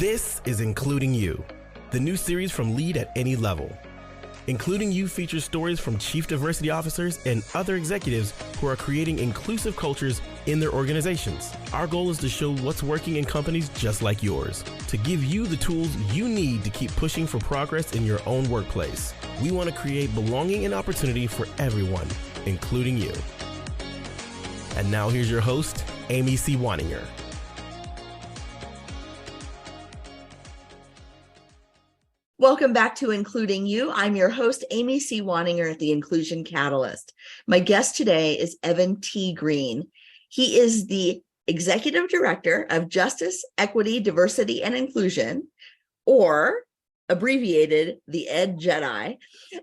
This is Including You, the new series from Lead at Any Level. Including You features stories from chief diversity officers and other executives who are creating inclusive cultures in their organizations. Our goal is to show what's working in companies just like yours, to give you the tools you need to keep pushing for progress in your own workplace. We want to create belonging and opportunity for everyone, including you. And now here's your host, Amy C. Waninger. Welcome back to Including You. I'm your host, Amy C. Waninger at the Inclusion Catalyst. My guest today is Evan T. Green. He is the Executive Director of Justice, Equity, Diversity, and Inclusion, or abbreviated the Ed Jedi,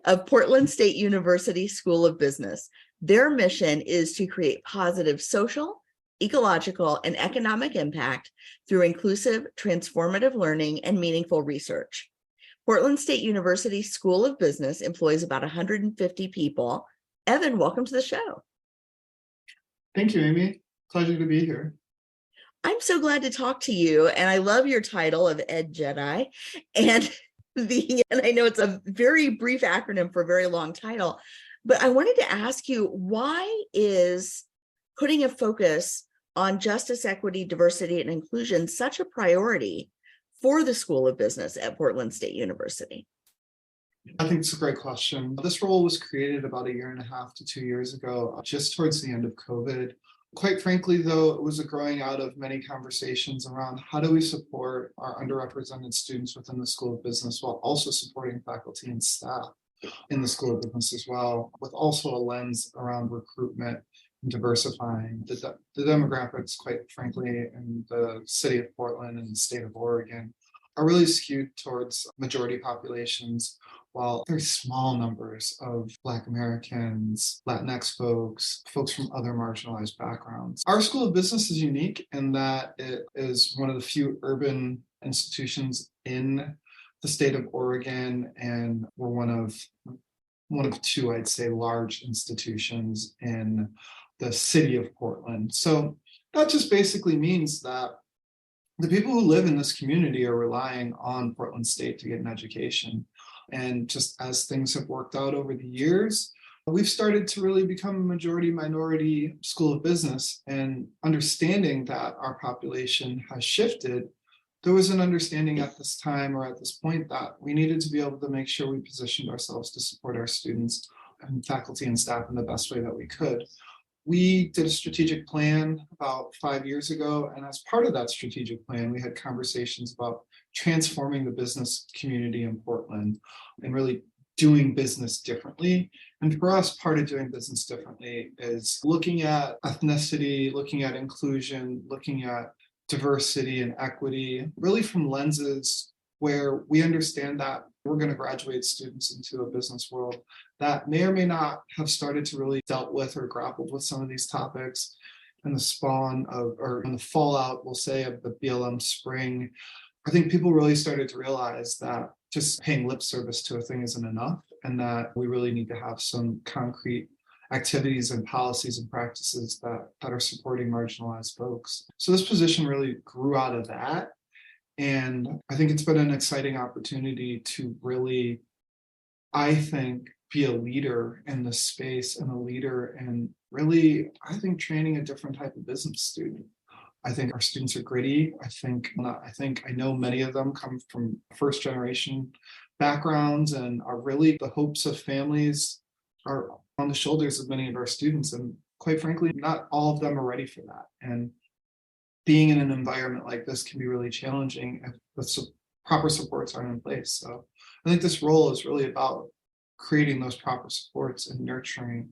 of Portland State University School of Business. Their mission is to create positive social, ecological, and economic impact through inclusive, transformative learning and meaningful research. Portland State University School of Business employs about 150 people. Evan, welcome to the show. Thank you, Amy. Pleasure to be here. I'm so glad to talk to you, and I love your title of Ed Jedi. And I know it's a very brief acronym for a very long title, but I wanted to ask you, why is putting a focus on justice, equity, diversity, and inclusion such a priority for the School of Business at Portland State University? I think it's a great question. This role was created about 1.5 to 2 years ago, just towards the end of COVID. Quite frankly, though, it was a growing out of many conversations around how do we support our underrepresented students within the School of Business while also supporting faculty and staff in the School of Business as well, with also a lens around recruitment and diversifying the demographics, quite frankly, in the city of Portland and the state of Oregon are really skewed towards majority populations, while very small numbers of Black Americans, Latinx folks from other marginalized backgrounds. Our School of Business is unique in that it is one of the few urban institutions in the state of Oregon, and we're one of two, I'd say, large institutions in the city of Portland. So that just basically means that the people who live in this community are relying on Portland State to get an education. And just as things have worked out over the years, we've started to really become a majority minority School of Business, and understanding that our population has shifted. There was an understanding at this time, or at this point, that we needed to be able to make sure we positioned ourselves to support our students and faculty and staff in the best way that we could. We did a strategic plan about 5 years ago, and as part of that strategic plan, we had conversations about transforming the business community in Portland and really doing business differently. And for us, part of doing business differently is looking at ethnicity, looking at inclusion, looking at diversity and equity, really from lenses where we understand that we're going to graduate students into a business world that may or may not have started to really dealt with or grappled with some of these topics in the spawn of, or in the fallout, we'll say, of the BLM spring. I think people really started to realize that just paying lip service to a thing isn't enough, and that we really need to have some concrete activities and policies and practices that are supporting marginalized folks. So this position really grew out of that. And I think it's been an exciting opportunity to really, I think, be a leader in this space and a leader in really, I think, training a different type of business student. I think our students are gritty. I know many of them come from first generation backgrounds and are really the hopes of families are on the shoulders of many of our students. And quite frankly, not all of them are ready for that. And being in an environment like this can be really challenging if the proper supports aren't in place. So I think this role is really about creating those proper supports and nurturing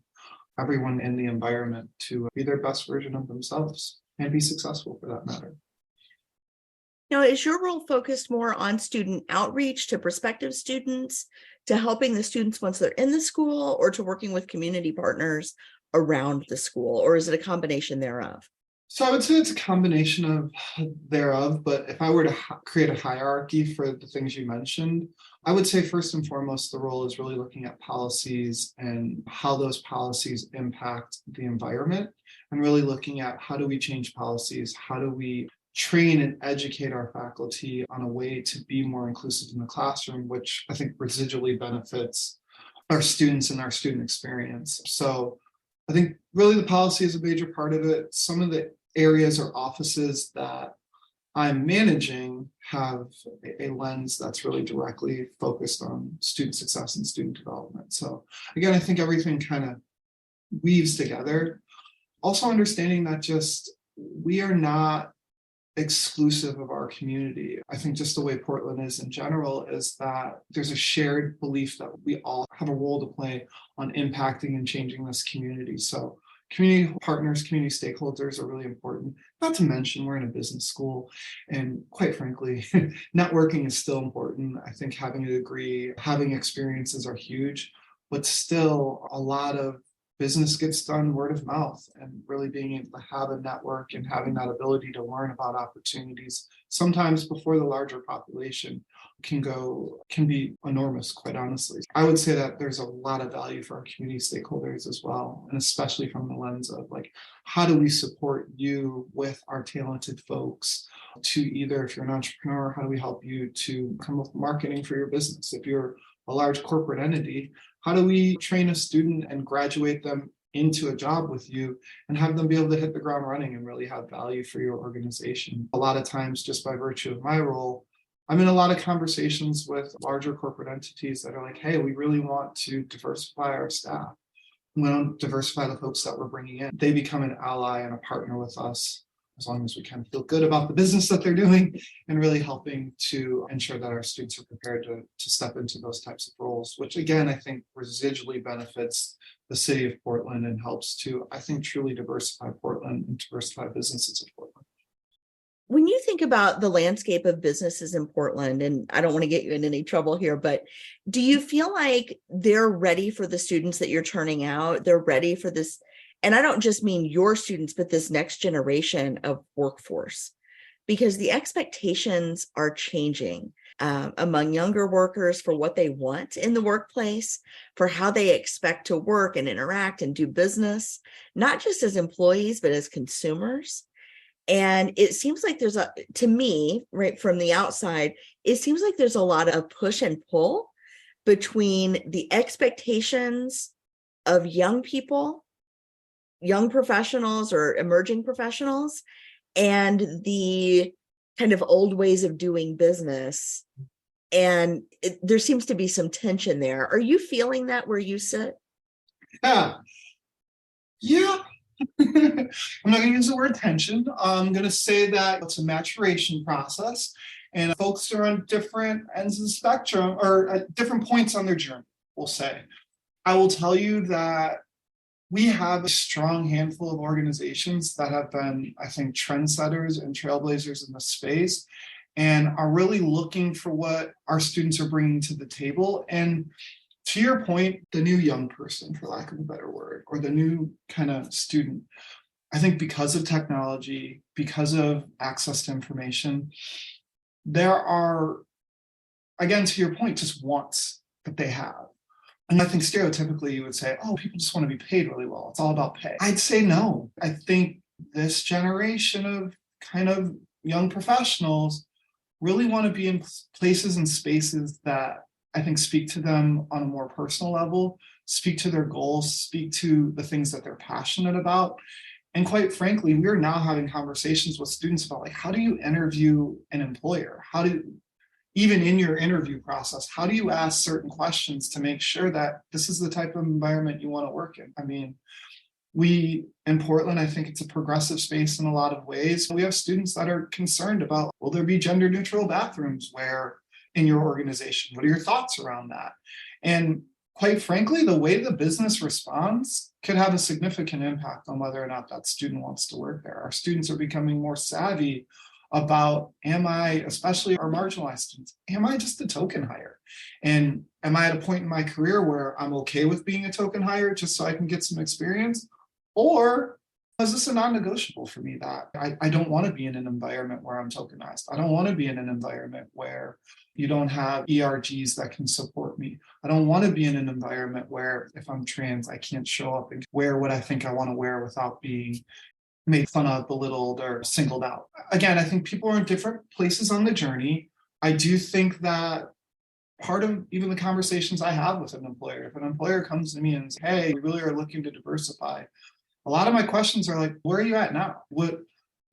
everyone in the environment to be their best version of themselves and be successful, for that matter. Now, is your role focused more on student outreach to prospective students, to helping the students once they're in the school, or to working with community partners around the school, or is it a combination thereof? So I would say it's a combination of thereof, but if I were to create a hierarchy for the things you mentioned, I would say first and foremost, the role is really looking at policies and how those policies impact the environment, and really looking at how do we change policies, how do we train and educate our faculty on a way to be more inclusive in the classroom, which I think residually benefits our students and our student experience. So I think really the policy is a major part of it. Some of the areas or offices that I'm managing have a lens that's really directly focused on student success and student development. So again, I think everything kind of weaves together. Also understanding that just we are not exclusive of our community. I think just the way Portland is in general is that there's a shared belief that we all have a role to play on impacting and changing this community. So community partners, community stakeholders are really important. Not to mention we're in a business school, and quite frankly, networking is still important. I think having a degree, having experiences are huge, but still a lot of business gets done word of mouth, and really being able to have a network and having that ability to learn about opportunities sometimes before the larger population can be enormous, quite honestly. I would say that there's a lot of value for our community stakeholders as well, and especially from the lens of like, how do we support you with our talented folks to either, if you're an entrepreneur, how do we help you to come up with marketing for your business? If you're a large corporate entity, how do we train a student and graduate them into a job with you and have them be able to hit the ground running and really have value for your organization? A lot of times, just by virtue of my role, I'm in a lot of conversations with larger corporate entities that are like, hey, we really want to diversify our staff. We want to diversify the folks that we're bringing in. They become an ally and a partner with us, as long as we kind of feel good about the business that they're doing and really helping to ensure that our students are prepared to step into those types of roles, which again, I think residually benefits the city of Portland and helps to, I think, truly diversify Portland and diversify businesses in Portland. When you think about the landscape of businesses in Portland, and I don't want to get you in any trouble here, but do you feel like they're ready for the students that you're turning out? They're ready for this? And I don't just mean your students, but this next generation of workforce, because the expectations are changing among younger workers for what they want in the workplace, for how they expect to work and interact and do business, not just as employees, but as consumers. And it seems like to me, right from the outside, it seems like there's a lot of push and pull between the expectations of young people, young professionals or emerging professionals, and the kind of old ways of doing business. And there seems to be some tension there. Are you feeling that where you sit? Yeah. I'm not going to use the word tension. I'm going to say that it's a maturation process, and folks are on different ends of the spectrum or at different points on their journey, we'll say. I will tell you that we have a strong handful of organizations that have been, I think, trendsetters and trailblazers in the space and are really looking for what our students are bringing to the table. And to your point, the new young person, for lack of a better word, or the new kind of student, I think because of technology, because of access to information, there are, again, to your point, just wants that they have. And I think stereotypically you would say, oh, people just want to be paid really well. It's all about pay. I'd say no. I think this generation of kind of young professionals really want to be in places and spaces that I think speak to them on a more personal level, speak to their goals, speak to the things that they're passionate about. And quite frankly, we're now having conversations with students about like, how do you interview an employer? Even in your interview process, how do you ask certain questions to make sure that this is the type of environment you want to work in? I mean, we in Portland, I think it's a progressive space in a lot of ways. We have students that are concerned about, will there be gender neutral bathrooms in your organization? What are your thoughts around that? And quite frankly, the way the business responds could have a significant impact on whether or not that student wants to work there. Our students are becoming more savvy about, especially our marginalized students, am I just a token hire? And am I at a point in my career where I'm okay with being a token hire just so I can get some experience? Or is this a non-negotiable for me that I don't want to be in an environment where I'm tokenized? I don't want to be in an environment where you don't have ERGs that can support me. I don't want to be in an environment where if I'm trans, I can't show up and wear what I think I want to wear without being made fun of, belittled, or singled out. Again, I think people are in different places on the journey. I do think that part of even the conversations I have with an employer, if an employer comes to me and says, hey, we really are looking to diversify, a lot of my questions are like, where are you at now? What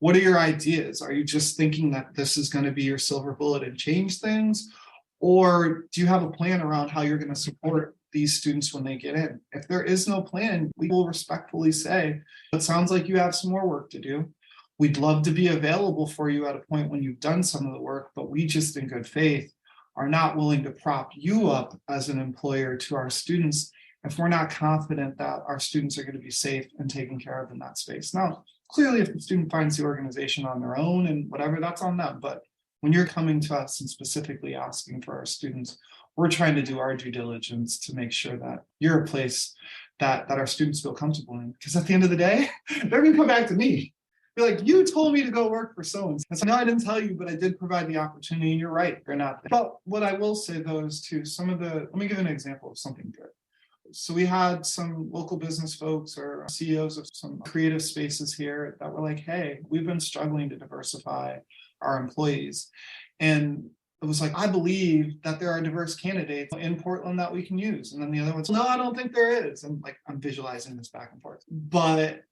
are your ideas? Are you just thinking that this is going to be your silver bullet and change things? Or do you have a plan around how you're going to support these students when they get in? If there is no plan, we will respectfully say, it sounds like you have some more work to do. We'd love to be available for you at a point when you've done some of the work, but we just in good faith are not willing to prop you up as an employer to our students if we're not confident that our students are going to be safe and taken care of in that space. Now, clearly, if the student finds the organization on their own and whatever, that's on them. But when you're coming to us and specifically asking for our students, we're trying to do our due diligence to make sure that you're a place that our students feel comfortable in. Because at the end of the day, they're going to come back to me. Be like, you told me to go work for so-and-so. And so, no, I didn't tell you, but I did provide the opportunity. And you're right, they're not there. But what I will say, though, is to let me give an example of something good. So we had some local business folks or CEOs of some creative spaces here that were like, hey, we've been struggling to diversify our employees. And it was like, I believe that there are diverse candidates in Portland that we can use. And then the other one's, no, I don't think there is. And like, I'm visualizing this back and forth. But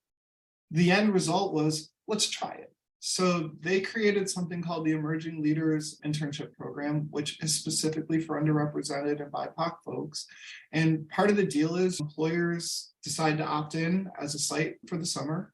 the end result was, let's try it. So they created something called the Emerging Leaders Internship Program, which is specifically for underrepresented and BIPOC folks. And part of the deal is employers decide to opt in as a site for the summer.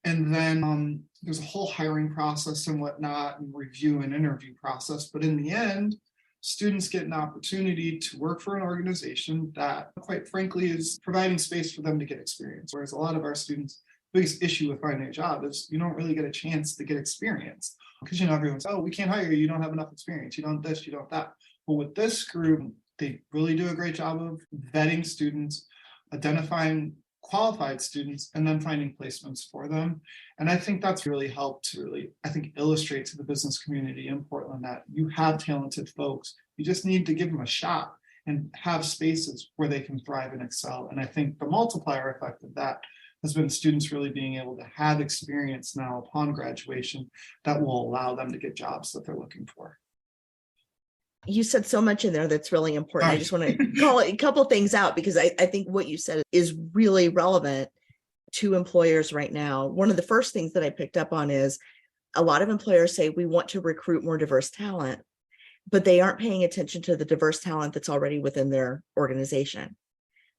And then there's a whole hiring process and whatnot, and review and interview process. But in the end, students get an opportunity to work for an organization that, quite frankly, is providing space for them to get experience. Whereas a lot of our students, biggest issue with finding a job is you don't really get a chance to get experience because, everyone's, oh, we can't hire you. You don't have enough experience. You don't this, you don't that. But with this group, they really do a great job of vetting students, identifying qualified students, and then finding placements for them. And I think that's really helped to illustrate to the business community in Portland that you have talented folks. You just need to give them a shot and have spaces where they can thrive and excel. And I think the multiplier effect of that has been students really being able to have experience now upon graduation that will allow them to get jobs that they're looking for. You said so much in there that's really important. I just want to call a couple things out because I think what you said is really relevant to employers right now. One of the first things that I picked up on is a lot of employers say we want to recruit more diverse talent, but they aren't paying attention to the diverse talent that's already within their organization.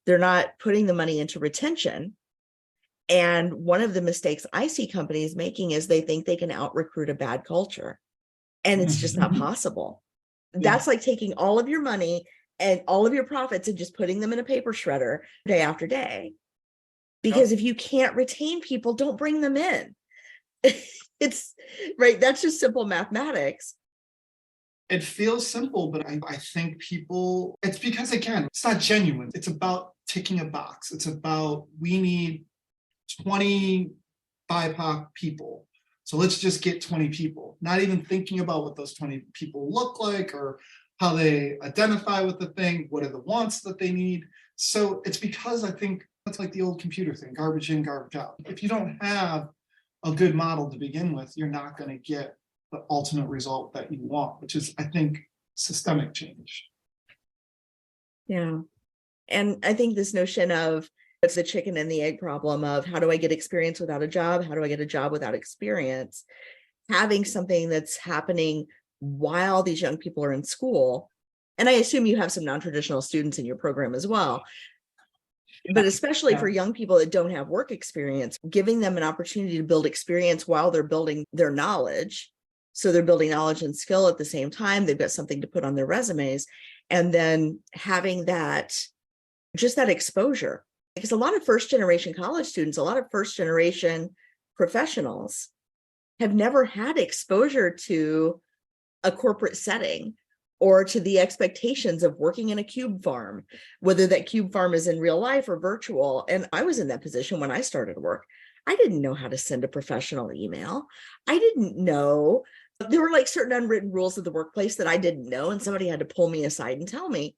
They're not putting the money into retention. And one of the mistakes I see companies making is they think they can out-recruit a bad culture. And it's just not possible. That's like taking all of your money and all of your profits and just putting them in a paper shredder day after day. Because if you can't retain people, don't bring them in. It's right. That's just simple mathematics. It feels simple, but I think people, it's because, again, it's not genuine. It's about ticking a box. It's about, we need 20 BIPOC people. So let's just get 20 people, not even thinking about what those 20 people look like or how they identify with the thing, what are the wants that they need. So it's because I think that's like the old computer thing, garbage in, garbage out. If you don't have a good model to begin with, you're not going to get the ultimate result that you want, which is, I think, systemic change. Yeah. And I think this notion of it's the chicken and the egg problem of how do I get experience without a job? How do I get a job without experience? Having something that's happening while these young people are in school. And I assume you have some non-traditional students in your program as well. But especially for young people that don't have work experience, giving them an opportunity to build experience while they're building their knowledge. So they're building knowledge and skill at the same time. They've got something to put on their resumes. And then having that, just that exposure. Because a lot of first-generation college students, a lot of first-generation professionals have never had exposure to a corporate setting or to the expectations of working in a cube farm, whether that cube farm is in real life or virtual. And I was in that position when I started work. I didn't know how to send a professional email. I didn't know. There were like certain unwritten rules of the workplace that I didn't know, and somebody had to pull me aside and tell me.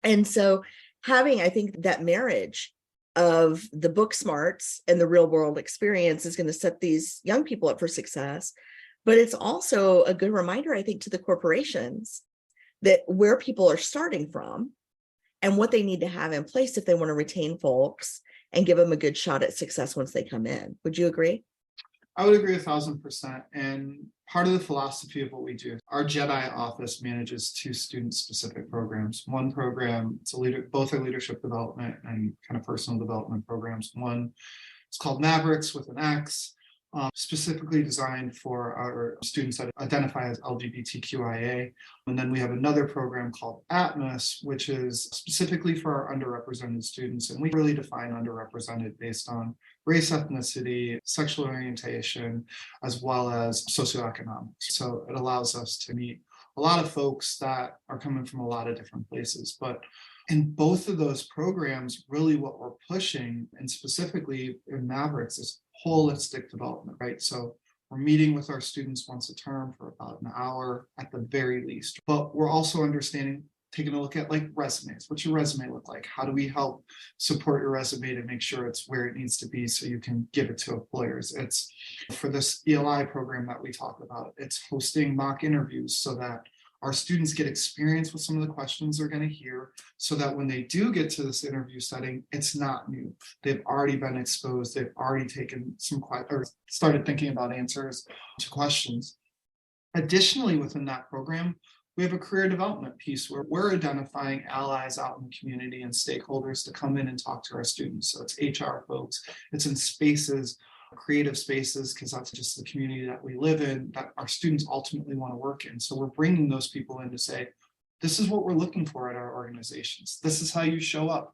And so having, I think, that marriage of the book smarts and the real world experience is going to set these young people up for success. But it's also a good reminder, I think, to the corporations that where people are starting from and what they need to have in place if they want to retain folks and give them a good shot at success once they come in. Would you agree? I would agree 1,000%. And part of the philosophy of what we do, our Jedi office manages 2 student-specific programs. One program, both are leadership development and kind of personal development programs. One, it's called Mavericks with an X, specifically designed for our students that identify as LGBTQIA. And then we have another program called Atmos, which is specifically for our underrepresented students. And we really define underrepresented based on race, ethnicity, sexual orientation, as well as socioeconomics. So it allows us to meet a lot of folks that are coming from a lot of different places. But in both of those programs, really what we're pushing, and specifically in Mavericks, is holistic development, right? So we're meeting with our students once a term for about an hour at the very least. But we're also taking a look at like resumes. What's your resume look like? How do we help support your resume to make sure it's where it needs to be so you can give it to employers? It's for this ELI program that we talk about, it's hosting mock interviews so that our students get experience with some of the questions they're going to hear so that when they do get to this interview setting, it's not new. They've already been exposed. They've already taken or started thinking about answers to questions. Additionally, within that program, we have a career development piece where we're identifying allies out in the community and stakeholders to come in and talk to our students. So it's HR folks, it's in spaces, creative spaces, because that's just the community that we live in, that our students ultimately want to work in. So we're bringing those people in to say, this is what we're looking for at our organizations. This is how you show up.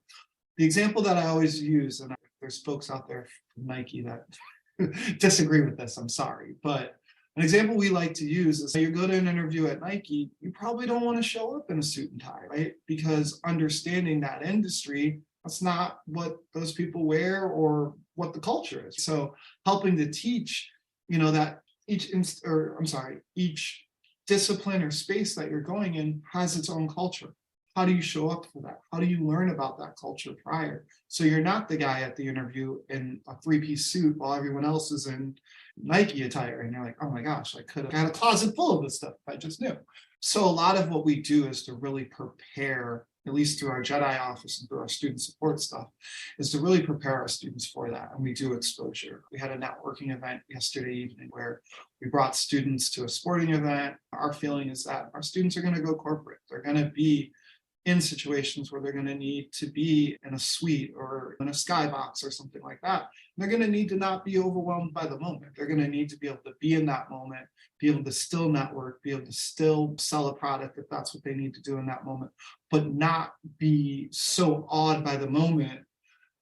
The example that I always use, and there's folks out there from Nike that disagree with this, I'm sorry, but an example we like to use is you go to an interview at Nike, you probably don't want to show up in a suit and tie, right? Because understanding that industry, that's not what those people wear or what the culture is. So helping to teach, that each discipline or space that you're going in has its own culture. How do you show up for that? How do you learn about that culture prior? So you're not the guy at the interview in a 3-piece suit while everyone else is in Nike attire. And you're like, oh my gosh, I could have had a closet full of this stuff if I just knew. So a lot of what we do is to really prepare, at least through our Jedi office and through our student support stuff, is to really prepare our students for that. And we do exposure. We had a networking event yesterday evening where we brought students to a sporting event. Our feeling is that our students are going to go corporate. They're going to be in situations where they're going to need to be in a suite or in a skybox or something like that. They're going to need to not be overwhelmed by the moment. They're going to need to be able to be in that moment, be able to still network, be able to still sell a product if that's what they need to do in that moment, but not be so awed by the moment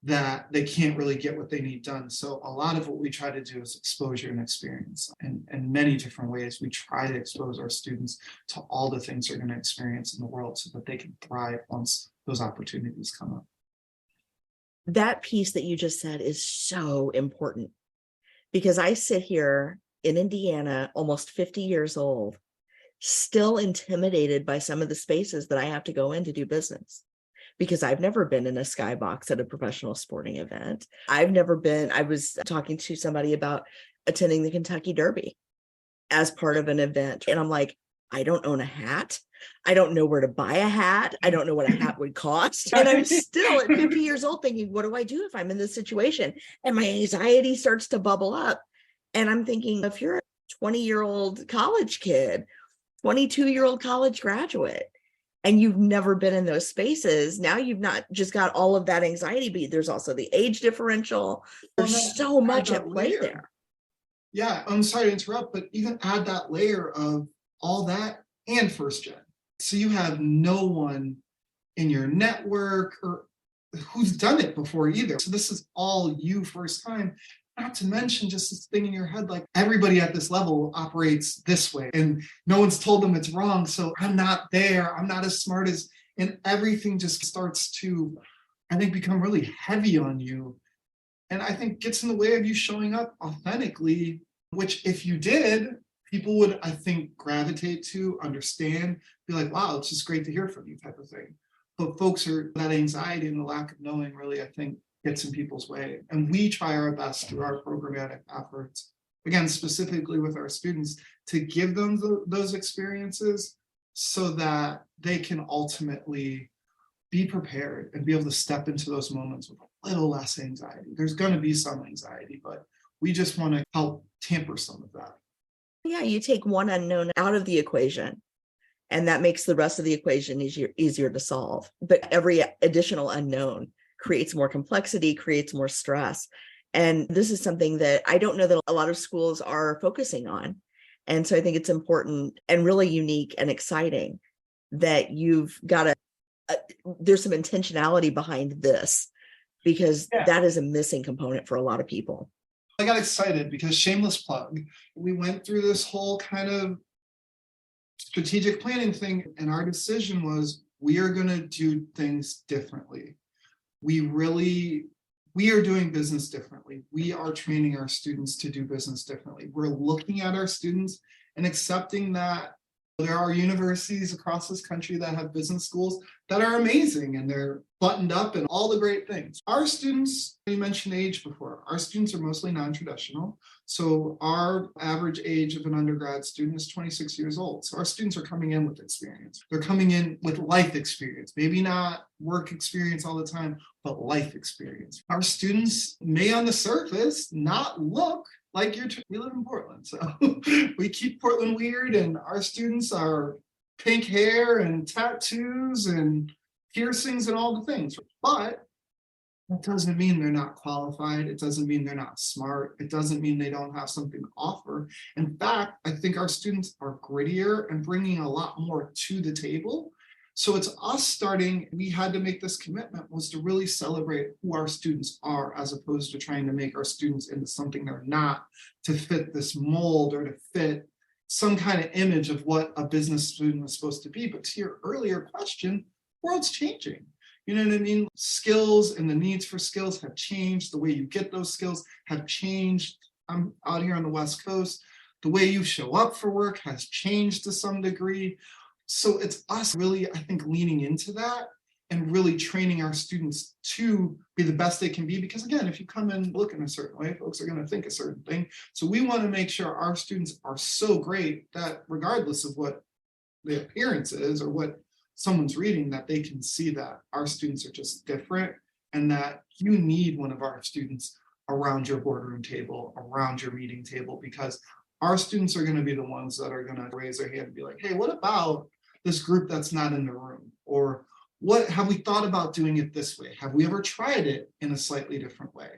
that they can't really get what they need done. So a lot of what we try to do is exposure and experience. And in many different ways, we try to expose our students to all the things they're going to experience in the world so that they can thrive once those opportunities come up. That piece that you just said is so important, because I sit here in Indiana, almost 50 years old, still intimidated by some of the spaces that I have to go in to do business. Because I've never been in a skybox at a professional sporting event. I was talking to somebody about attending the Kentucky Derby as part of an event. And I'm like, I don't own a hat. I don't know where to buy a hat. I don't know what a hat would cost. And I'm still at 50 years old thinking, what do I do if I'm in this situation? And my anxiety starts to bubble up. And I'm thinking, if you're a 20-year-old college kid, 22-year-old college graduate, and you've never been in those spaces, now you've not just got all of that anxiety, but there's also the age differential. There's so much at play there. Yeah, I'm sorry to interrupt, but even add that layer of all that and first gen. So you have no one in your network or who's done it before either. So this is all you first time. Not to mention just this thing in your head, like everybody at this level operates this way and no one's told them it's wrong. So I'm not there. I'm not as smart as, and everything just starts to, I think, become really heavy on you. And I think gets in the way of you showing up authentically, which if you did, people would, I think, gravitate to, understand, be like, wow, it's just great to hear from you type of thing. But folks are, that anxiety and the lack of knowing really, I think, gets in people's way. And we try our best through our programmatic efforts, again, specifically with our students, to give them those experiences so that they can ultimately be prepared and be able to step into those moments with a little less anxiety. There's going to be some anxiety, but we just want to help tamper some of that. Yeah, you take one unknown out of the equation, and that makes the rest of the equation easier to solve. But every additional unknown creates more complexity, creates more stress. And this is something that I don't know that a lot of schools are focusing on. And so I think it's important and really unique and exciting that you've got there's some intentionality behind this, because that is a missing component for a lot of people. I got excited because, shameless plug, we went through this whole kind of strategic planning thing, and our decision was we are going to do things differently. We are doing business differently. We are training our students to do business differently. We're looking at our students and accepting that there are universities across this country that have business schools that are amazing and they're buttoned up and all the great things. Our students, you mentioned age before, our students are mostly non-traditional. So our average age of an undergrad student is 26 years old. So our students are coming in with experience. They're coming in with life experience, maybe not work experience all the time, but life experience. Our students may on the surface not look like we live in Portland, so we keep Portland weird, and our students are pink hair and tattoos and piercings and all the things. But that doesn't mean they're not qualified. It doesn't mean they're not smart. It doesn't mean they don't have something to offer. In fact, I think our students are grittier and bringing a lot more to the table. So it's us starting, we had to make this commitment, was to really celebrate who our students are, as opposed to trying to make our students into something they're not, to fit this mold or to fit some kind of image of what a business student is supposed to be. But to your earlier question, the world's changing. You know what I mean? Skills and the needs for skills have changed. The way you get those skills have changed. I'm out here on the West Coast. The way you show up for work has changed to some degree. So it's us really, I think, leaning into that and really training our students to be the best they can be. Because again, if you come in looking a certain way, folks are going to think a certain thing. So we want to make sure our students are so great that regardless of what the appearance is or what someone's reading, that they can see that our students are just different, and that you need one of our students around your boardroom table, around your meeting table, because our students are going to be the ones that are going to raise their hand and be like, hey, what about this group that's not in the room? Or what have we thought about doing it this way? Have we ever tried it in a slightly different way?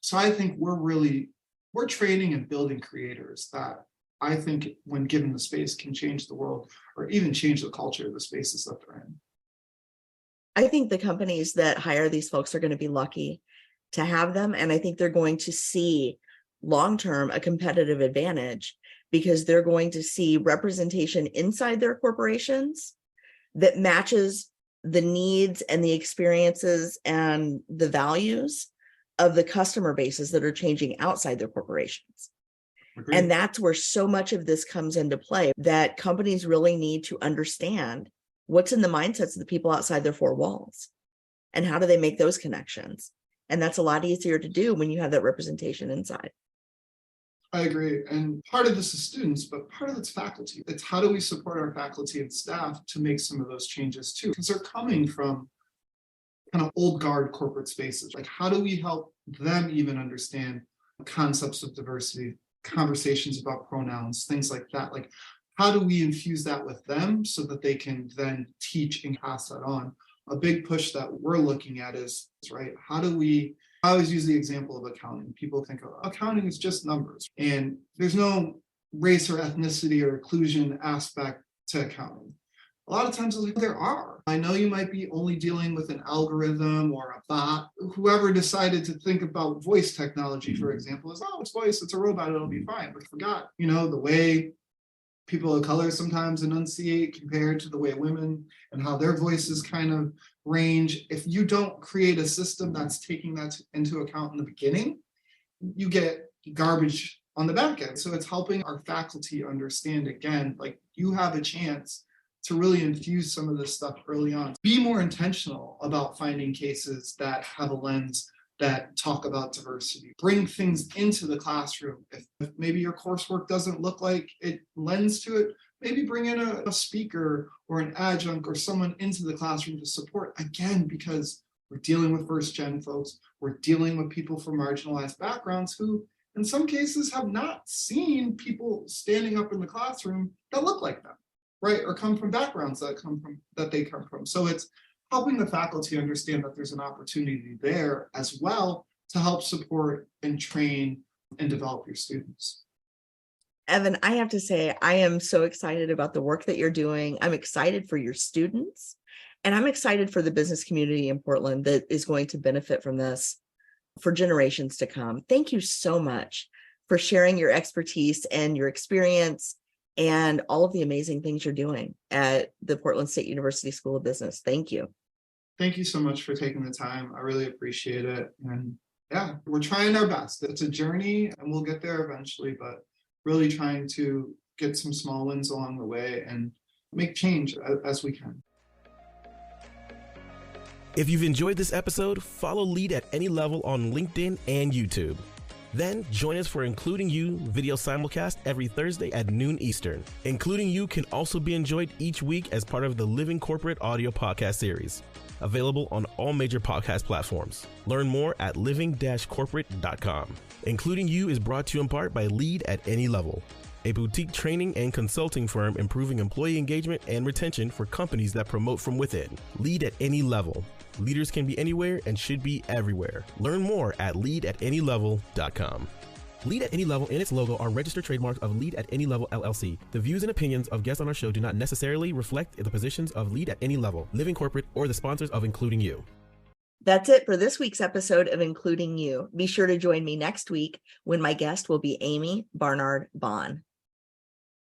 So I think we're training and building creators that I think, when given the space, can change the world or even change the culture of the spaces that they're in. I think the companies that hire these folks are going to be lucky to have them. And I think they're going to see long-term a competitive advantage, because they're going to see representation inside their corporations that matches the needs and the experiences and the values of the customer bases that are changing outside their corporations. Agreed. And that's where so much of this comes into play, that companies really need to understand what's in the mindsets of the people outside their four walls and how do they make those connections. And that's a lot easier to do when you have that representation inside. I agree. And part of this is students, but part of it's faculty. It's how do we support our faculty and staff to make some of those changes too? Because they're coming from kind of old guard corporate spaces. Like, how do we help them even understand concepts of diversity, conversations about pronouns, things like that? Like, how do we infuse that with them so that they can then teach and pass that on? A big push that we're looking at is, right, I always use the example of accounting. People think accounting is just numbers, and there's no race or ethnicity or inclusion aspect to accounting. A lot of times there are. I know you might be only dealing with an algorithm or a bot. Whoever decided to think about voice technology, for example, is, oh, it's voice, it's a robot, it'll be fine. But forgot, the way people of color sometimes enunciate compared to the way women and how their voices kind of range. If you don't create a system that's taking that into account in the beginning, you get garbage on the back end. So it's helping our faculty understand, again, like, you have a chance to really infuse some of this stuff early on. Be more intentional about finding cases that have a lens that talk about diversity. Bring things into the classroom. If maybe your coursework doesn't look like it lends to it, maybe bring in a speaker or an adjunct or someone into the classroom to support, again, because we're dealing with first-gen folks. We're dealing with people from marginalized backgrounds who, in some cases, have not seen people standing up in the classroom that look like them, right? Or come from backgrounds that they come from. So it's helping the faculty understand that there's an opportunity there as well to help support and train and develop your students. Evan, I have to say, I am so excited about the work that you're doing. I'm excited for your students, and I'm excited for the business community in Portland that is going to benefit from this for generations to come. Thank you so much for sharing your expertise and your experience and all of the amazing things you're doing at the Portland State University School of Business. Thank you. Thank you so much for taking the time. I really appreciate it. And yeah, we're trying our best. It's a journey and we'll get there eventually, but really trying to get some small wins along the way and make change as we can. If you've enjoyed this episode, follow Lead at Any Level on LinkedIn and YouTube. Then join us for Including You video simulcast every Thursday at noon Eastern. Including You can also be enjoyed each week as part of the Living Corporate audio podcast series, available on all major podcast platforms. Learn more at living-corporate.com. Including You is brought to you in part by Lead at Any Level, a boutique training and consulting firm improving employee engagement and retention for companies that promote from within. Lead at Any Level. Leaders can be anywhere and should be everywhere. Learn more at leadatanylevel.com. Lead at Any Level and its logo are registered trademarks of Lead at Any Level LLC. The views and opinions of guests on our show do not necessarily reflect the positions of Lead at Any Level, Living Corporate, or the sponsors of Including You. That's it for this week's episode of Including You. Be sure to join me next week when my guest will be Amy Barnard Bond.